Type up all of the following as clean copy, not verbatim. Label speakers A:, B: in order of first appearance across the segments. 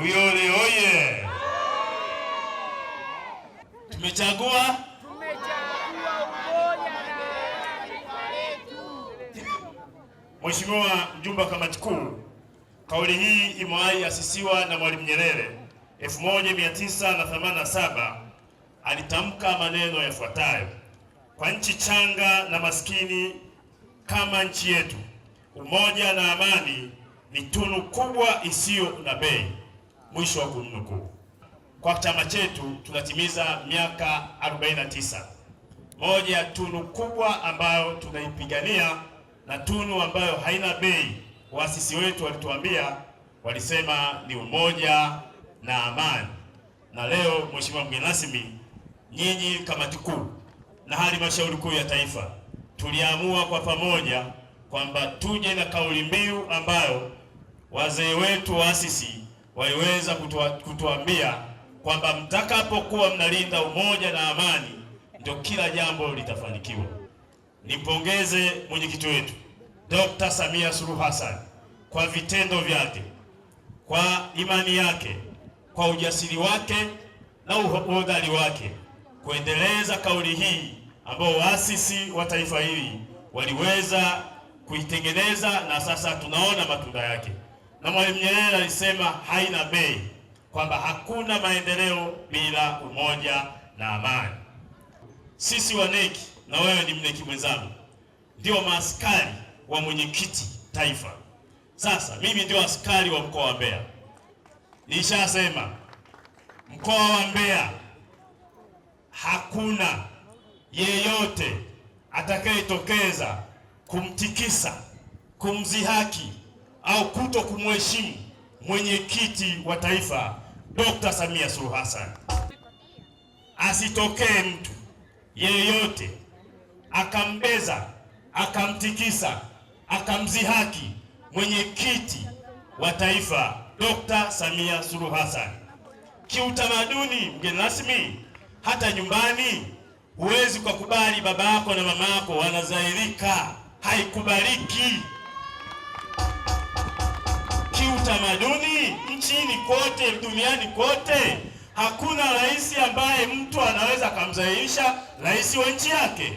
A: Uyole oye! Tumechagua
B: umoja na taifa letu.
A: Mheshimiwa mjumbe wa kamati kuu, kauli hii imewahi asisiwa na Mwalimu Nyerere 1987. Alitamka maneno yafuatayo: kwa nchi changa na maskini kama nchi yetu, umoja na amani ni tunu kubwa isiyo na bei. Mwisho wa kunukuu. Kwa chama chetu tunatimiza miaka 49. Moja ya tunu kubwa ambayo tunaipigania na tunu ambayo haina bei, waasisi wetu walituambia, walisema ni umoja na amani. Na leo Mheshimiwa mgeni rasmi, nyinyi kamati kuu na halmashauri kuu ya taifa tuliamua kwa pamoja kwamba tuje na kauli mbiu ambayo wazee wetu waasisi waliweza kutuambia kwamba mtakapokuwa mnalinda umoja na amani ndio kila jambo litafanikiwa. Nimpongeze mwenyekiti wetu Dr. Samia Suluhu Hassan kwa vitendo vyake, kwa imani yake, kwa ujasiri wake na uhodari wake kuendeleza kauli hii ambao waasisi wa taifa hili waliweza kuitengeneza, na sasa tunaona matunda yake. Na Mwalimu Nyerere alisema haina bei, kwamba hakuna maendeleo bila umoja na amani. Sisi wa NEC, na wewe ni mneki mwenzangu, ndio maaskari wa mwenyekiti taifa. Sasa mimi ndio askari wa mkoa wa Mbeya. Nishasema mkoa wa Mbeya hakuna yeyote atakayetokeza kumtikisa, kumzihaki au kuto kumheshimu mwenyekiti wa taifa Dr. Samia Suluhu Hassan. Asitokee mtu yeyote akambeza, akamtikisa, akamzihaki mwenyekiti wa taifa Dr. Samia Suluhu Hassan. Kiutamaduni, mgeni rasmi, hata nyumbani huwezi kukubali baba yako na mama yako wanazahirika, haikubaliki. Kiutamaduni nchini kote, duniani kote, hakuna rais ambaye mtu anaweza kumdhalilisha rais wa nchi yake.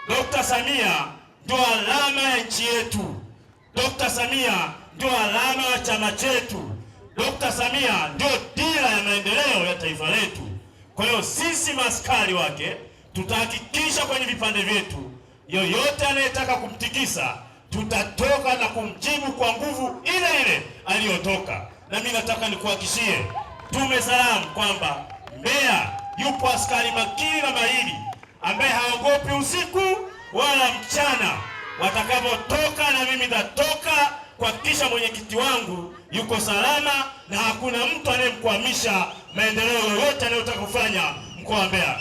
A: Dr. Samia ndio alama ya nchi yetu. Dr. Samia ndio alama ya chama chetu. Dr. Samia ndio dira ya maendeleo ya taifa letu. Kwa hiyo sisi maaskari wake tutahakikisha kwenye vipande vyetu, yoyote anayetaka kumtikisa tutatoka na kumjibu kwa nguvu ile ile aliyotoka. Na mimi nataka nikuhakikishie Tume Salamu kwamba Mbeya yupo askari makini na mahiri ambaye haogopi usiku wala mchana. Watakapotoka na mimi nitatoka kuhakikisha mwenyekiti wangu yuko salama na hakuna mtu anayemkwamisha maendeleo yoyote anayotaka kufanya mkoa wa Mbeya.